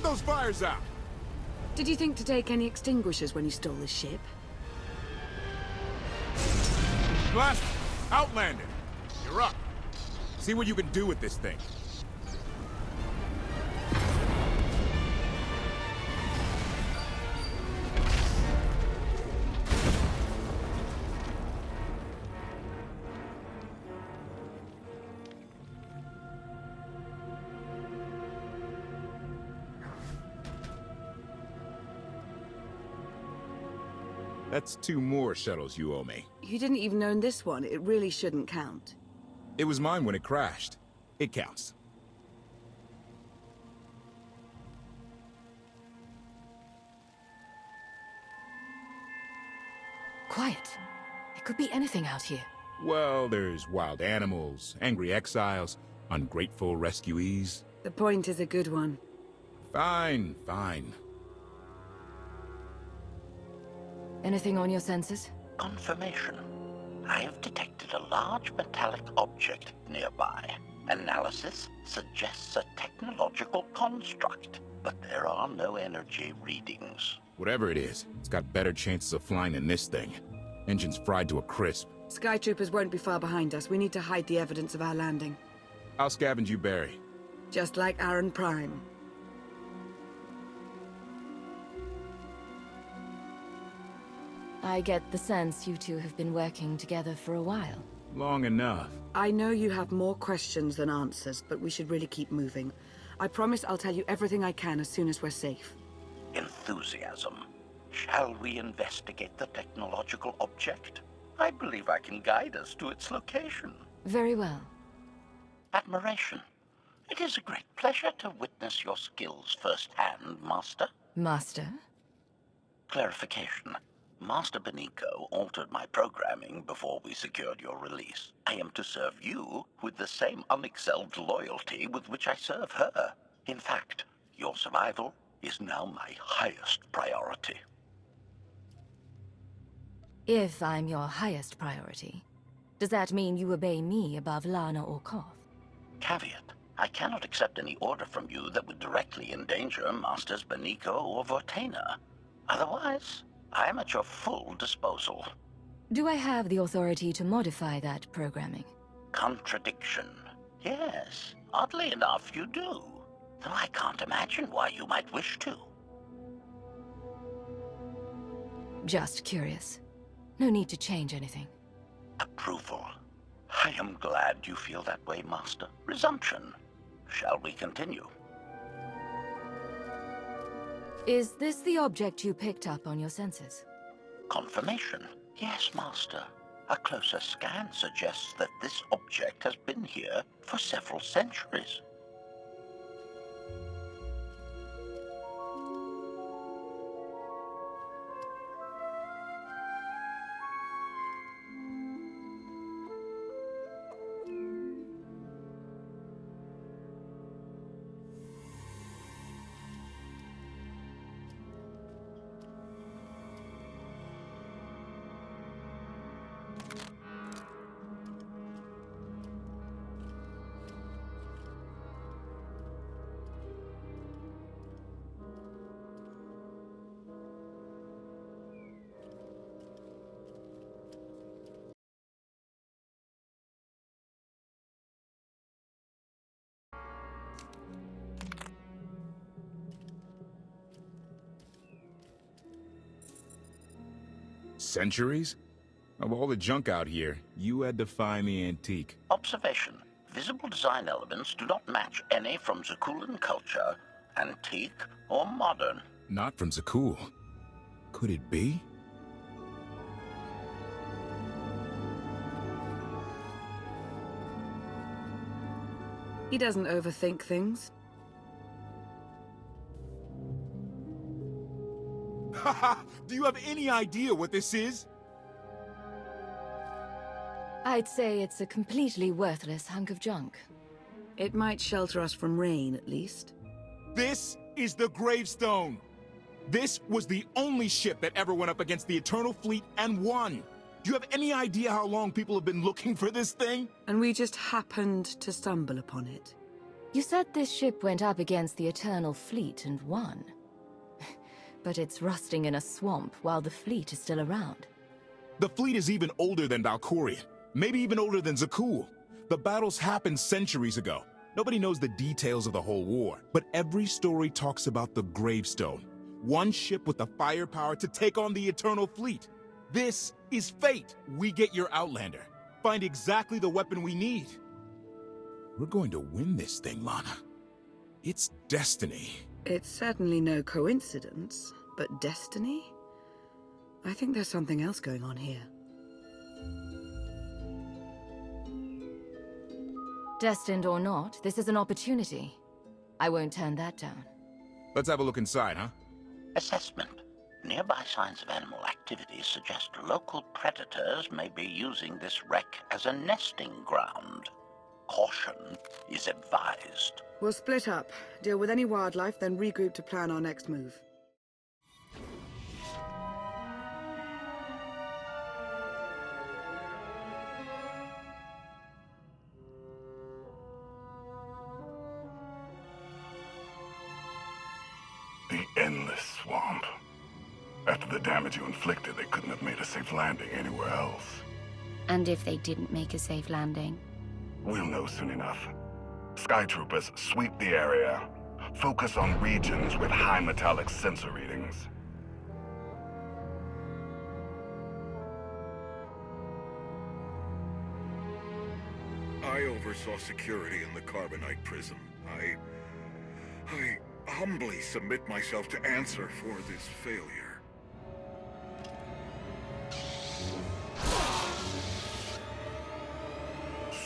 those fires out! Did you think to take any extinguishers when you stole this ship? Blast! Outlander! You're up! See what you can do with this thing. That's 2 more shuttles you owe me. You didn't even own this one. It really shouldn't count. It was mine when it crashed. It counts. Quiet. It could be anything out here. Well, there's wild animals, angry exiles, ungrateful rescuees. The point is a good one. Fine, fine. Anything on your sensors? Confirmation. I have detected a large metallic object nearby. Analysis suggests a technological construct, but there are no energy readings. Whatever it is, it's got better chances of flying than this thing. Engine's fried to a crisp. Sky Troopers won't be far behind us. We need to hide the evidence of our landing. I'll scavenge you, Barry. Just like Aaron Prime. I get the sense you two have been working together for a while. Long enough. I know you have more questions than answers, but we should really keep moving. I promise I'll tell you everything I can as soon as we're safe. Enthusiasm. Shall we investigate the technological object? I believe I can guide us to its location. Very well. Admiration. It is a great pleasure to witness your skills firsthand, Master. Master? Clarification. Master Benico altered my programming before we secured your release. I am to serve you with the same unexcelled loyalty with which I serve her. In fact, your survival is now my highest priority. If I'm your highest priority, does that mean you obey me above Lana or KOTFE? Caveat. I cannot accept any order from you that would directly endanger Masters Benico or Vortena. Otherwise, I am at your full disposal. Do I have the authority to modify that programming? Contradiction. Yes, oddly enough you do. Though I can't imagine why you might wish to. Just curious. No need to change anything. Approval. I am glad you feel that way, Master. Resumption. Shall we continue? Is this the object you picked up on your sensors? Confirmation. Yes, Master. A closer scan suggests that this object has been here for several centuries. Centuries? Of all the junk out here, you had to find the antique. Observation. Visible design elements do not match any from Zakuulan culture, antique or modern. Not from Zakuul. Could it be? He doesn't overthink things. Haha! Do you have any idea what this is? I'd say it's a completely worthless hunk of junk. It might shelter us from rain, at least. This is the Gravestone! This was the only ship that ever went up against the Eternal Fleet and won! Do you have any idea how long people have been looking for this thing? And we just happened to stumble upon it. You said this ship went up against the Eternal Fleet and won. But it's rusting in a swamp while the fleet is still around. The fleet is even older than Valkorion. Maybe even older than Zakuul. The battles happened centuries ago. Nobody knows the details of the whole war. But every story talks about the Gravestone. One ship with the firepower to take on the Eternal Fleet. This is fate. We get your Outlander. Find exactly the weapon we need. We're going to win this thing, Lana. It's destiny. It's certainly no coincidence, but destiny? I think there's something else going on here. Destined or not, this is an opportunity. I won't turn that down. Let's have a look inside, huh? Assessment. Nearby signs of animal activity suggest local predators may be using this wreck as a nesting ground. Caution is advised. We'll split up, deal with any wildlife, then regroup to plan our next move. The endless swamp. After the damage you inflicted, they couldn't have made a safe landing anywhere else. And if they didn't make a safe landing? We'll know soon enough. Sky Troopers, sweep the area. Focus on regions with high metallic sensor readings. I oversaw security in the Carbonite prison. I humbly submit myself to answer for this failure.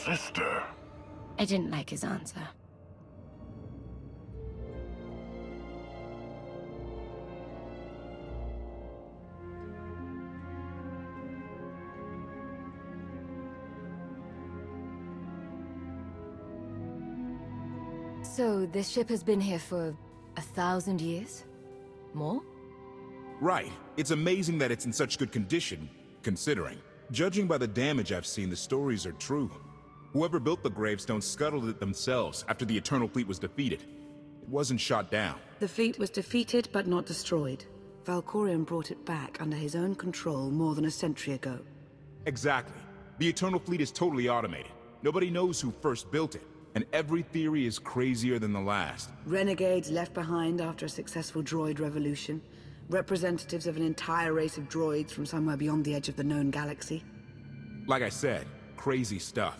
Sister. I didn't like his answer. So, this ship has been here for 1,000 years? More? Right. It's amazing that it's in such good condition, considering. Judging by the damage I've seen, the stories are true. Whoever built the Gravestone scuttled it themselves after the Eternal Fleet was defeated. It wasn't shot down. The fleet was defeated, but not destroyed. Valkorion brought it back under his own control more than a century ago. Exactly. The Eternal Fleet is totally automated. Nobody knows who first built it, and every theory is crazier than the last. Renegades left behind after a successful droid revolution. Representatives of an entire race of droids from somewhere beyond the edge of the known galaxy. Like I said, crazy stuff.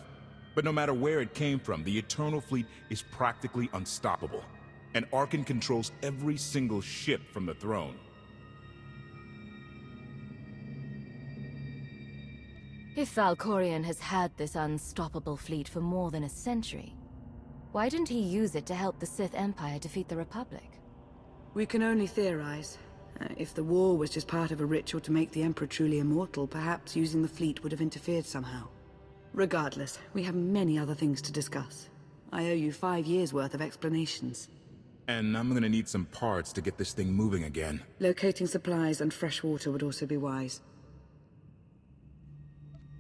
But no matter where it came from, the Eternal Fleet is practically unstoppable. And Arkan controls every single ship from the throne. If Valkorion has had this unstoppable fleet for more than a century, why didn't he use it to help the Sith Empire defeat the Republic? We can only theorize. If the war was just part of a ritual to make the Emperor truly immortal, perhaps using the fleet would have interfered somehow. Regardless, we have many other things to discuss. I owe you 5 years' worth of explanations. And I'm gonna need some parts to get this thing moving again. Locating supplies and fresh water would also be wise.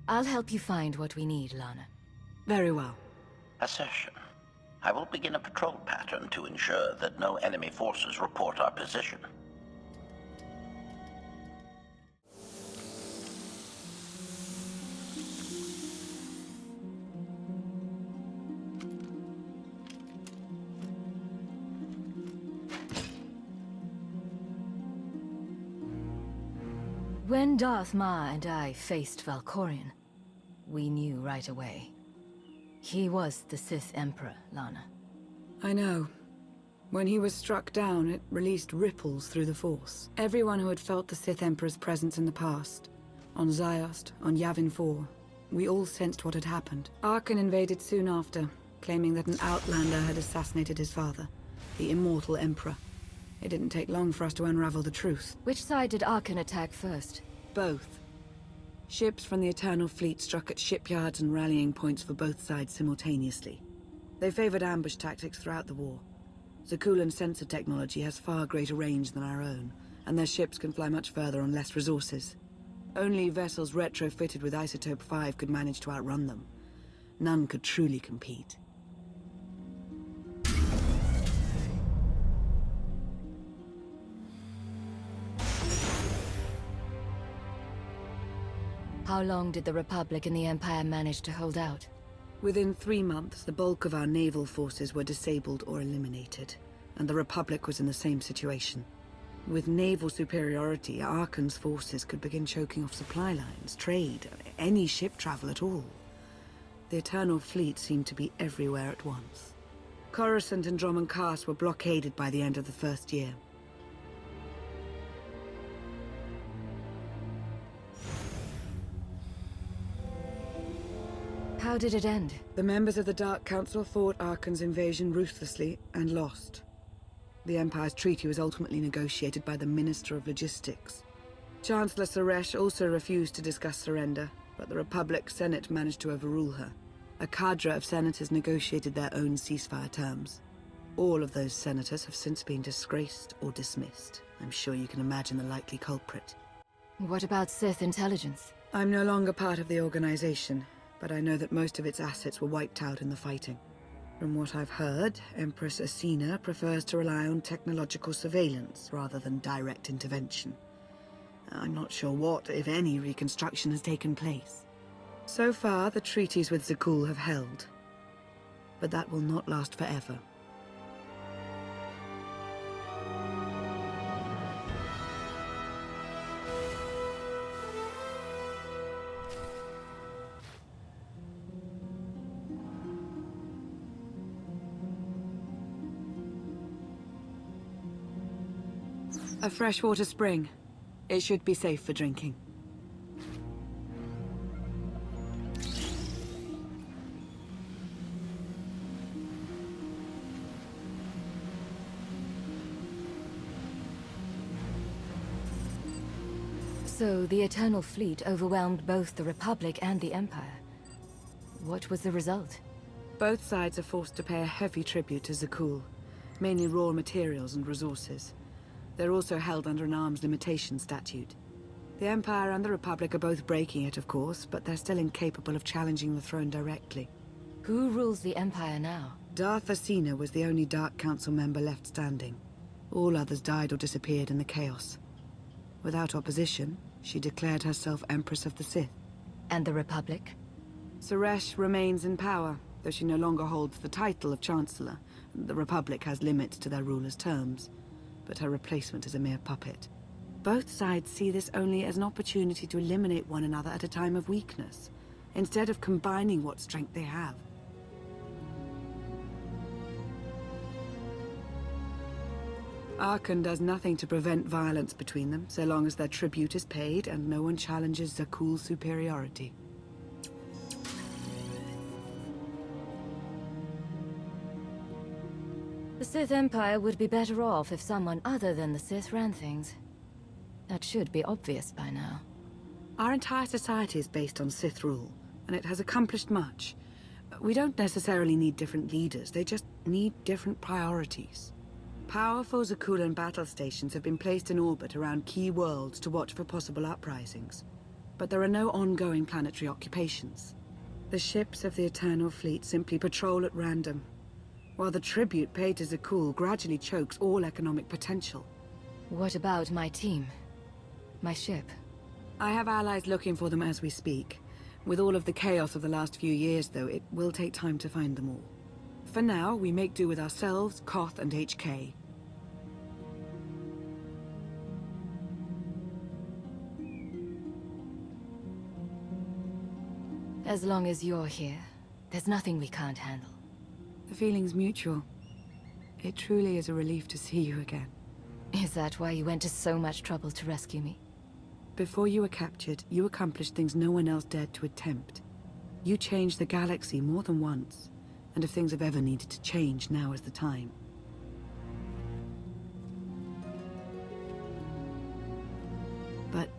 I'll help you find what we need, Lana. Very well. Assertion. I will begin a patrol pattern to ensure that no enemy forces report our position. When Darth Ma and I faced Valkorion, we knew right away. He was the Sith Emperor, Lana. I know. When he was struck down, it released ripples through the Force. Everyone who had felt the Sith Emperor's presence in the past, on Ziost, on Yavin 4, we all sensed what had happened. Arkan invaded soon after, claiming that an Outlander had assassinated his father, the immortal Emperor. It didn't take long for us to unravel the truth. Which side did Arkan attack first? Both. Ships from the Eternal Fleet struck at shipyards and rallying points for both sides simultaneously. They favored ambush tactics throughout the war. Zakuulan sensor technology has far greater range than our own, and their ships can fly much further on less resources. Only vessels retrofitted with Isotope 5 could manage to outrun them. None could truly compete. How long did the Republic and the Empire manage to hold out? Within 3 months, the bulk of our naval forces were disabled or eliminated, and the Republic was in the same situation. With naval superiority, Arcann's forces could begin choking off supply lines, trade, any ship travel at all. The Eternal Fleet seemed to be everywhere at once. Coruscant and Dromund Kaas were blockaded by the end of the first year. How did it end? The members of the Dark Council fought Arcann's invasion ruthlessly and lost. The Empire's treaty was ultimately negotiated by the Minister of Logistics. Chancellor Suresh also refused to discuss surrender, but the Republic Senate managed to overrule her. A cadre of senators negotiated their own ceasefire terms. All of those senators have since been disgraced or dismissed. I'm sure you can imagine the likely culprit. What about Sith intelligence? I'm no longer part of the organization, but I know that most of its assets were wiped out in the fighting. From what I've heard, Empress Asina prefers to rely on technological surveillance rather than direct intervention. I'm not sure what, if any, reconstruction has taken place. So far, the treaties with Zakuul have held, but that will not last forever. A freshwater spring. It should be safe for drinking. So, the Eternal Fleet overwhelmed both the Republic and the Empire. What was the result? Both sides are forced to pay a heavy tribute to Zakuul, mainly raw materials and resources. They're also held under an arms limitation statute. The Empire and the Republic are both breaking it, of course, but they're still incapable of challenging the throne directly. Who rules the Empire now? Darth Asina was the only Dark Council member left standing. All others died or disappeared in the chaos. Without opposition, she declared herself Empress of the Sith. And the Republic? Suresh remains in power, though she no longer holds the title of Chancellor. The Republic has limits to their ruler's terms, but her replacement is a mere puppet. Both sides see this only as an opportunity to eliminate one another at a time of weakness, instead of combining what strength they have. Arcann does nothing to prevent violence between them, so long as their tribute is paid and no one challenges Zakuul's superiority. The Sith Empire would be better off if someone other than the Sith ran things. That should be obvious by now. Our entire society is based on Sith rule, and it has accomplished much. We don't necessarily need different leaders, they just need different priorities. Powerful Zakuulan battle stations have been placed in orbit around key worlds to watch for possible uprisings. But there are no ongoing planetary occupations. The ships of the Eternal Fleet simply patrol at random, while the tribute paid to Zakuul gradually chokes all economic potential. What about my team? My ship? I have allies looking for them as we speak. With all of the chaos of the last few years, though, it will take time to find them all. For now, we make do with ourselves, KOTH, and HK. As long as you're here, there's nothing we can't handle. The feeling's mutual. It truly is a relief to see you again. Is that why you went to so much trouble to rescue me? Before you were captured, you accomplished things no one else dared to attempt. You changed the galaxy more than once, and if things have ever needed to change, now is the time. But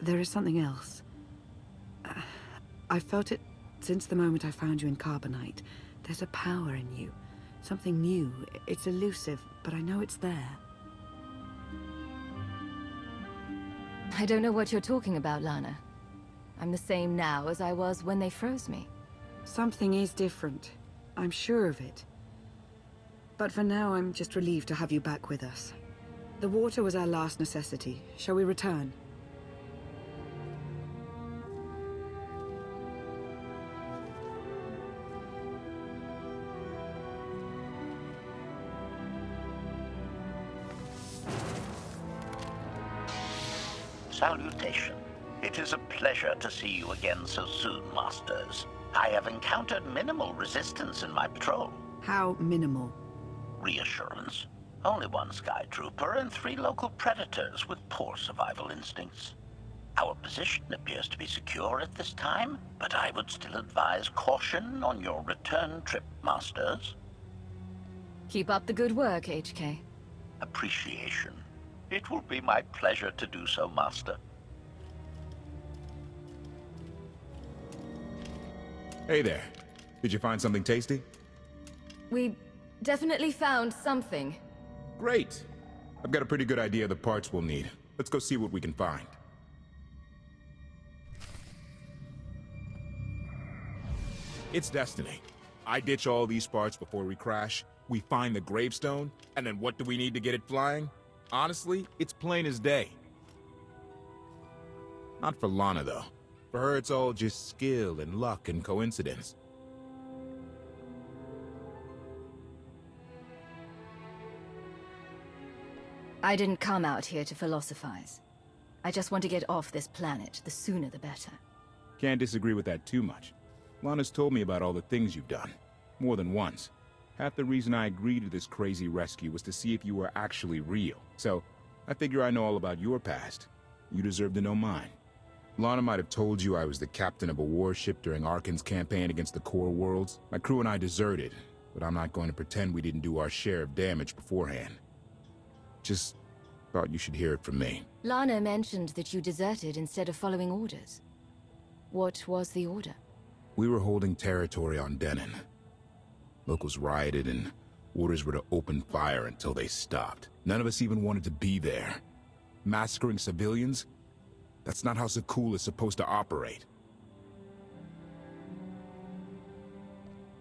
there is something else. I've felt it since the moment I found you in Carbonite. There's a power in you. Something new. It's elusive, but I know it's there. I don't know what you're talking about, Lana. I'm the same now as I was when they froze me. Something is different. I'm sure of it. But for now, I'm just relieved to have you back with us. The water was our last necessity. Shall we return? Salutation. It is a pleasure to see you again so soon, Masters. I have encountered minimal resistance in my patrol. How minimal? Reassurance. Only one Sky Trooper and 3 local predators with poor survival instincts. Our position appears to be secure at this time, but I would still advise caution on your return trip, Masters. Keep up the good work, HK. Appreciation. It will be my pleasure to do so, Master. Hey there. Did you find something tasty? We definitely found something. Great. I've got a pretty good idea of the parts we'll need. Let's go see what we can find. It's destiny. I ditch all these parts before we crash, we find the Gravestone, and then what do we need to get it flying? Honestly, it's plain as day. Not for Lana, though. For her, it's all just skill and luck and coincidence. I didn't come out here to philosophize. I just want to get off this planet. The sooner the better. Can't disagree with that too much. Lana's told me about all the things you've done. More than once. Half the reason I agreed to this crazy rescue was to see if you were actually real. So, I figure I know all about your past. You deserve to know mine. Lana might have told you I was the captain of a warship during Arkan's campaign against the Core Worlds. My crew and I deserted, but I'm not going to pretend we didn't do our share of damage beforehand. Just thought you should hear it from me. Lana mentioned that you deserted instead of following orders. What was the order? We were holding territory on Denon. Locals rioted and orders were to open fire until they stopped. None of us even wanted to be there. Massacring civilians? That's not how Zakuul is supposed to operate.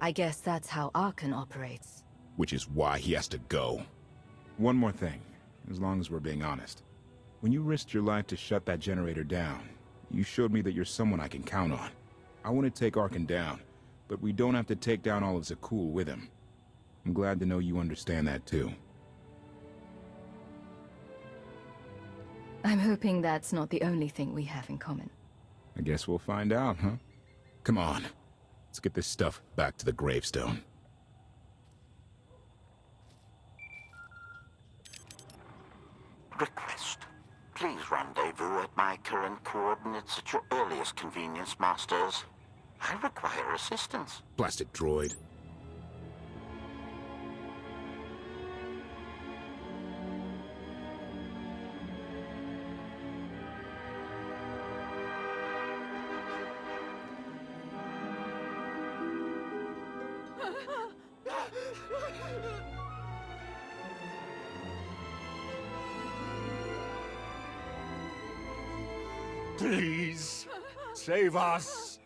I guess that's how Arkan operates. Which is why he has to go. One more thing, as long as we're being honest. When you risked your life to shut that generator down, you showed me that you're someone I can count on. I want to take Arkan down, but we don't have to take down all of Zakuul with him. I'm glad to know you understand that too. I'm hoping that's not the only thing we have in common. I guess we'll find out, huh? Come on, let's get this stuff back to the Gravestone. Request. Please rendezvous at my current coordinates at your earliest convenience, Masters. I require assistance. Plastic droid. Please, save us.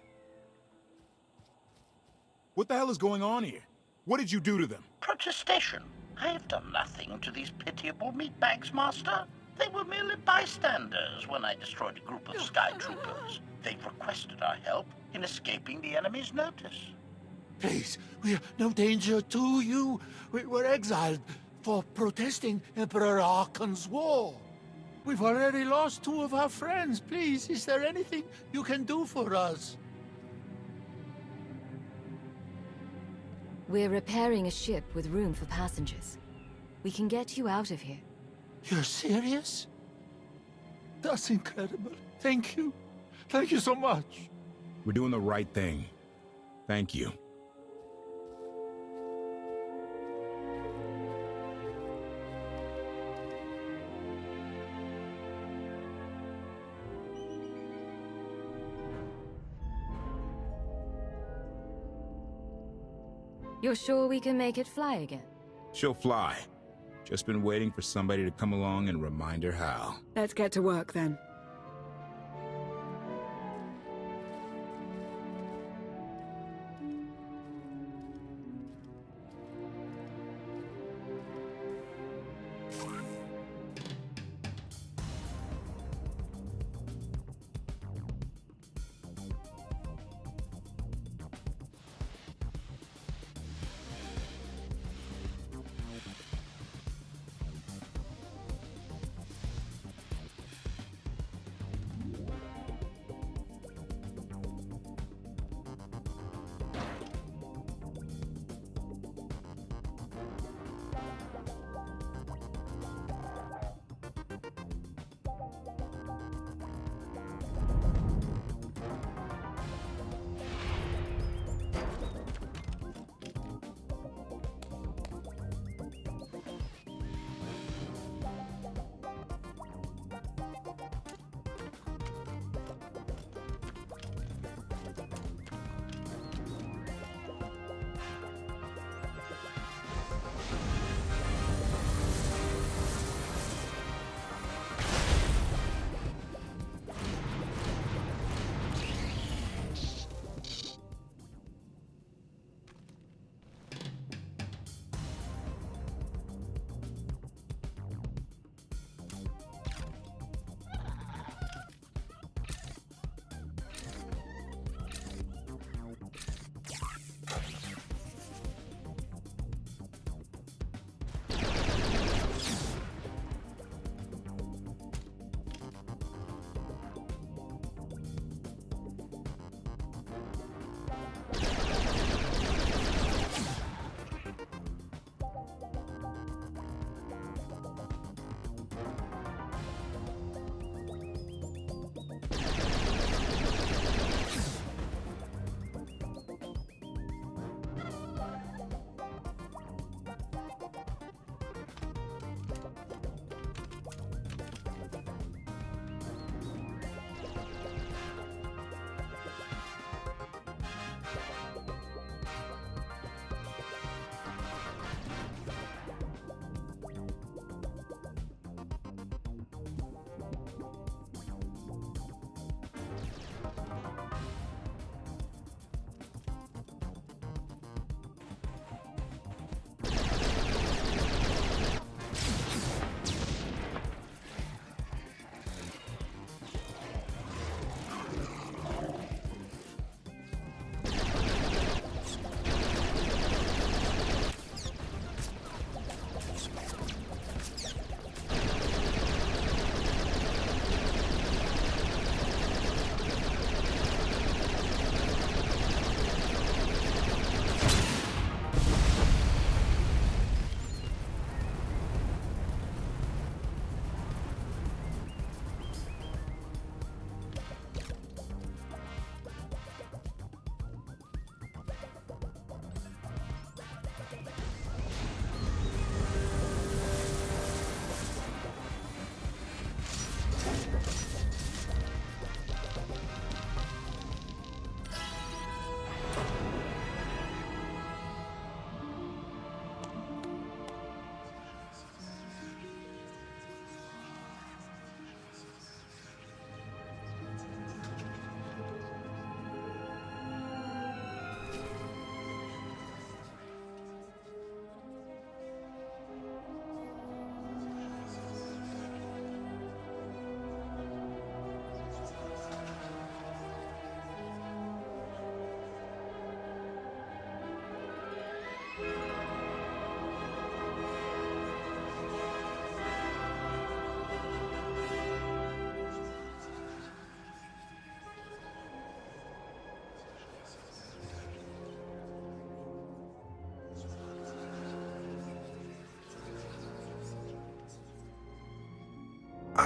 What the hell is going on here? What did you do to them? Protestation. I have done nothing to these pitiable meatbags, Master. They were merely bystanders when I destroyed a group of Sky Troopers. They've requested our help in escaping the enemy's notice. Please, we are no danger to you. We were exiled for protesting Emperor Arkan's war. We've already lost 2 of our friends. Please, is there anything you can do for us? We're repairing a ship with room for passengers. We can get you out of here. You're serious? That's incredible. Thank you. Thank you so much. We're doing the right thing. Thank you. You're sure we can make it fly again? She'll fly. Just been waiting for somebody to come along and remind her how. Let's get to work then.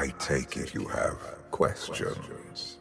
I take it you have questions.